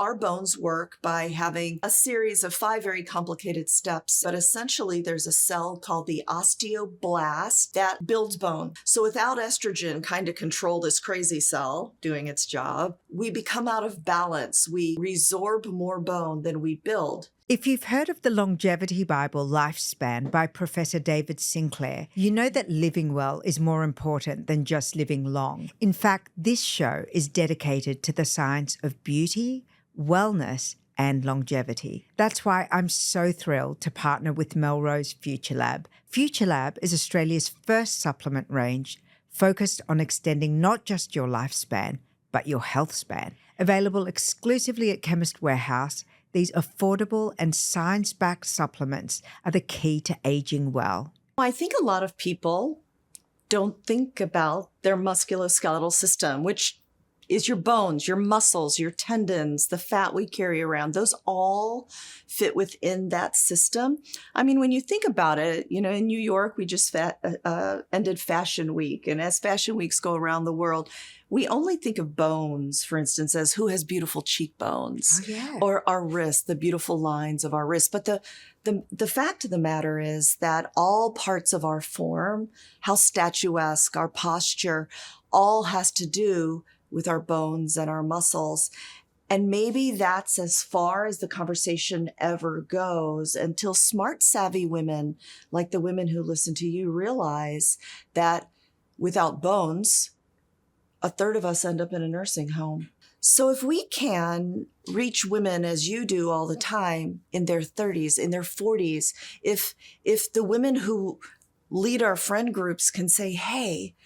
our bones work by having a series of 5 very complicated steps, but essentially there's a cell called the osteoblast that builds bone. So without estrogen kind of control this crazy cell doing its job, we become out of balance. We resorb more bone than we build. If you've heard of the Longevity Bible Lifespan by Professor David Sinclair, you know that living well is more important than just living long. In fact, this show is dedicated to the science of beauty, wellness, and longevity. That's why I'm so thrilled to partner with Melrose Future Lab. Future Lab is Australia's first supplement range focused on extending not just your lifespan, but your health span. Available exclusively at Chemist Warehouse, these affordable and science-backed supplements are the key to aging well. I think a lot of people don't think about their musculoskeletal system, which is your bones, your muscles, your tendons, the fat we carry around. Those all fit within that system. I mean, when you think about it, you know, in New York, we just ended Fashion Week. And as Fashion Weeks go around the world, we only think of bones, for instance, as who has beautiful cheekbones, or our wrists, the beautiful lines of our wrists. But the fact of the matter is that all parts of our form, how statuesque, our posture, all has to do with our bones and our muscles. And maybe that's as far as the conversation ever goes until smart, savvy women, like the women who listen to you, realize that without bones, a third of us end up in a nursing home. So if we can reach women as you do all the time in their 30s, in their 40s, if the women who lead our friend groups can say, hey,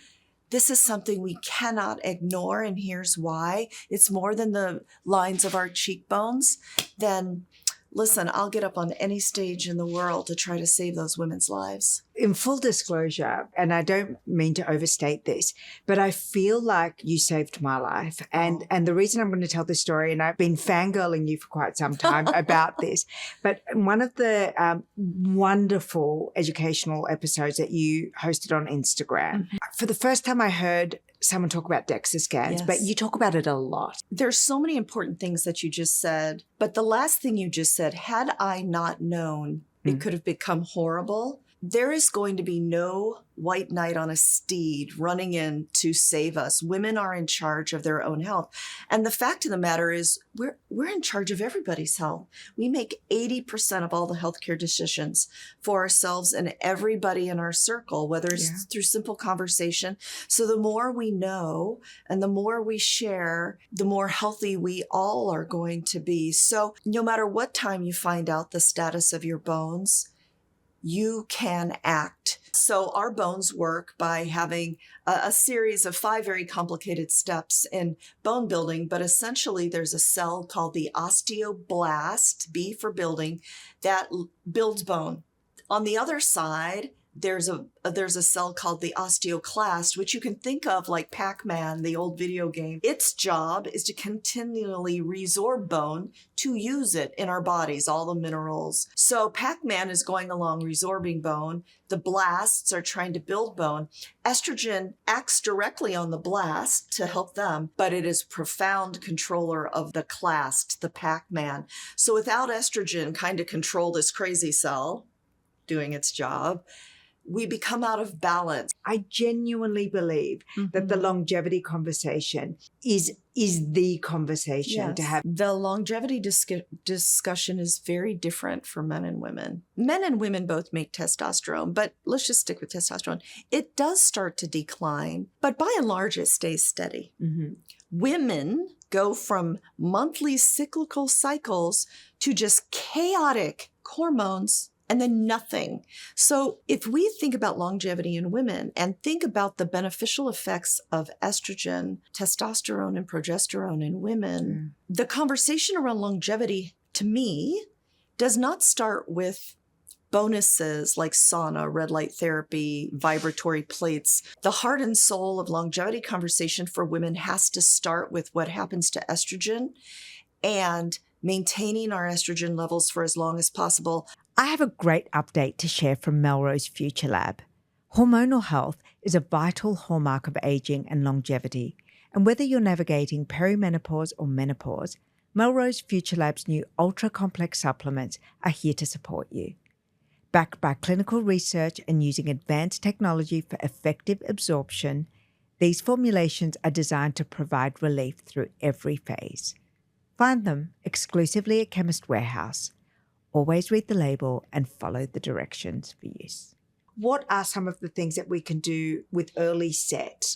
this is something we cannot ignore, and here's why. It's more than the lines of our cheekbones. Then, listen, I'll get up on any stage in the world to try to save those women's lives. In full disclosure, and I don't mean to overstate this, but I feel like you saved my life. And the reason I'm going to tell this story, and I've been fangirling you for quite some time about this, but one of the wonderful educational episodes that you hosted on Instagram, for the first time I heard someone talk about DEXA scans, but you talk about it a lot. There's so many important things that you just said, but the last thing you just said, had I not known it could have become horrible, there is going to be no white knight on a steed running in to save us. Women are in charge of their own health. And the fact of the matter is we're in charge of everybody's health. We make 80% of all the healthcare decisions for ourselves and everybody in our circle, whether it's through simple conversation. So the more we know and the more we share, the more healthy we all are going to be. So no matter what time you find out the status of your bones, you can act. So our bones work by having a series of 5 very complicated steps in bone building, but essentially there's a cell called the osteoblast, B for building, that builds bone. On the other side, there's a cell called the osteoclast, which you can think of like Pac-Man, the old video game. Its job is to continually resorb bone to use it in our bodies, all the minerals. So Pac-Man is going along resorbing bone. The blasts are trying to build bone. Estrogen acts directly on the blast to help them, but it is profound controller of the clast, the Pac-Man. So without estrogen kind of control this crazy cell doing its job, we become out of balance. I genuinely believe that the longevity conversation is the conversation to have. The longevity discussion is very different for men and women. Men and women both make testosterone, but let's just stick with testosterone. It does start to decline, but by and large, it stays steady. Women go from monthly cyclical cycles to just chaotic hormones and then nothing. So if we think about longevity in women and think about the beneficial effects of estrogen, testosterone, and progesterone in women, the conversation around longevity, to me, does not start with bonuses like sauna, red light therapy, vibratory plates. The heart and soul of longevity conversation for women has to start with what happens to estrogen and maintaining our estrogen levels for as long as possible. I have a great update to share from Melrose Future Lab. Hormonal health is a vital hallmark of aging and longevity. And whether you're navigating perimenopause or menopause, Melrose Future Lab's new ultra-complex supplements are here to support you. Backed by clinical research and using advanced technology for effective absorption, these formulations are designed to provide relief through every phase. Find them exclusively at Chemist Warehouse. Always read the label and follow the directions for use. What are some of the things that we can do with early set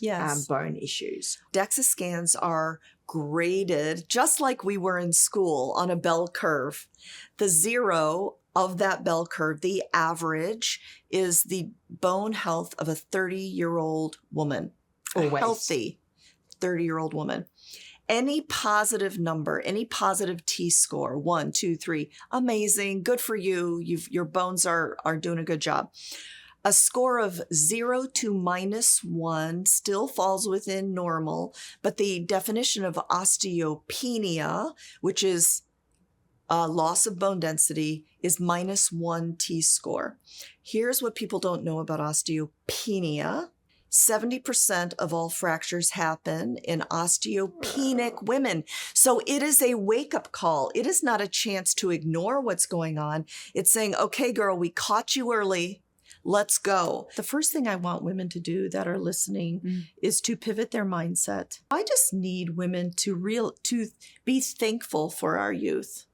bone issues? DEXA scans are graded just like we were in school on a bell curve. The 0 of that bell curve, the average, is the bone health of a 30-year-old woman. Always. A healthy 30-year-old woman. Any positive number, any positive T-score, 1, 2, 3, amazing, good for you. Your bones are doing a good job. A score of 0 to -1 still falls within normal, but the definition of osteopenia, which is loss of bone density, is -1 T-score. Here's what people don't know about osteopenia. 70% of all fractures happen in osteopenic women. So it is a wake-up call. It is not a chance to ignore what's going on. It's saying, okay, girl, we caught you early. Let's go. The first thing I want women to do that are listening is to pivot their mindset. I just need women to be thankful for our youth,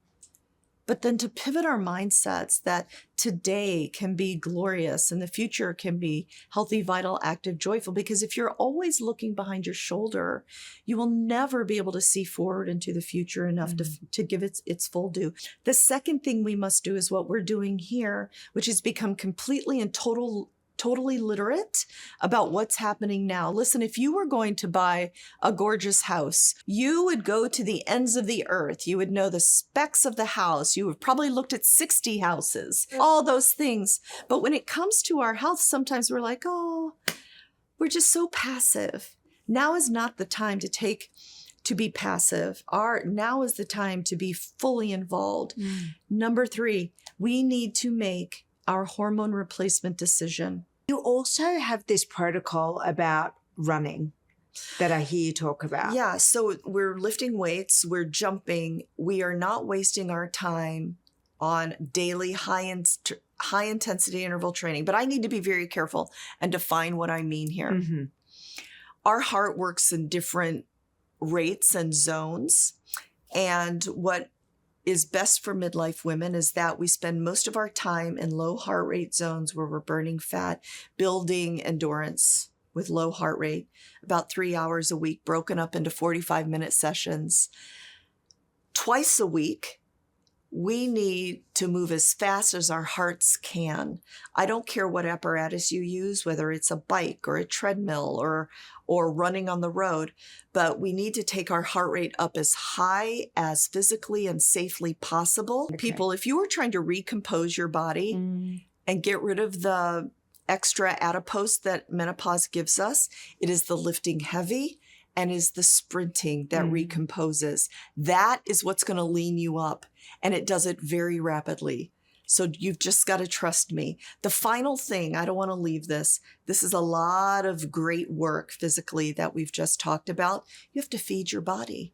but then to pivot our mindsets that today can be glorious and the future can be healthy, vital, active, joyful. Because if you're always looking behind your shoulder, you will never be able to see forward into the future enough to give its full due. The second thing we must do is what we're doing here, which is become completely and totally literate about what's happening now. Listen, if you were going to buy a gorgeous house, you would go to the ends of the earth. You would know the specs of the house. You would probably looked at 60 houses, all those things. But when it comes to our health, sometimes we're like, oh, we're just so passive. Now is not the time to be passive. Now is the time to be fully involved. Number 3, we need to make our hormone replacement decision. You also have this protocol about running that I hear you talk about. Yeah, so we're lifting weights, we're jumping. We are not wasting our time on daily high-intensity interval training. But I need to be very careful and define what I mean here. Our heart works in different rates and zones. And what is best for midlife women is that we spend most of our time in low heart rate zones where we're burning fat, building endurance with low heart rate, about 3 hours a week, broken up into 45-minute sessions. Twice a week, we need to move as fast as our hearts can. I don't care what apparatus you use, whether it's a bike or a treadmill or running on the road, but we need to take our heart rate up as high as physically and safely possible. Okay. People, if you were trying to recompose your body and get rid of the extra adipose that menopause gives us, it is the lifting heavy and is the sprinting that recomposes. That is what's going to lean you up, and it does it very rapidly. So you've just got to trust me. The final thing, I don't want to leave this. This is a lot of great work physically that we've just talked about. You have to feed your body.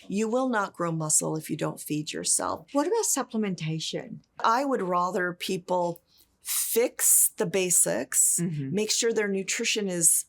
You will not grow muscle if you don't feed yourself. What about supplementation? I would rather people fix the basics, make sure their nutrition is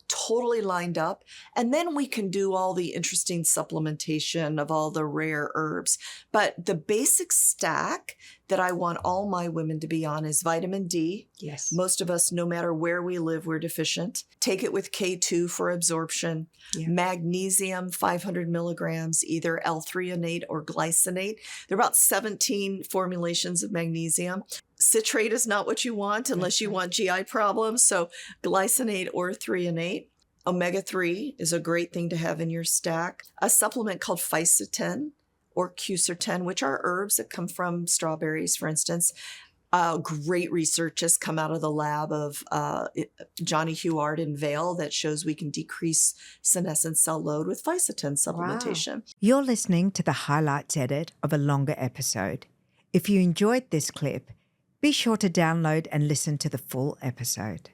totally lined up, and then we can do all the interesting supplementation of all the rare herbs. But the basic stack that I want all my women to be on is vitamin D. Yes. Most of us, no matter where we live, we're deficient. Take it with K2 for absorption. Yeah. Magnesium, 500 milligrams, either L-threonate or glycinate. There are about 17 formulations of magnesium. Citrate is not what you want unless you want GI problems. So glycinate or threonate. Omega-3 is a great thing to have in your stack. A supplement called Fisetin or Quercetin, which are herbs that come from strawberries, for instance. Great research has come out of the lab of Johnny Huard in Vail that shows we can decrease senescent cell load with Fisetin supplementation. Wow. You're listening to the highlights edit of a longer episode. If you enjoyed this clip, be sure to download and listen to the full episode.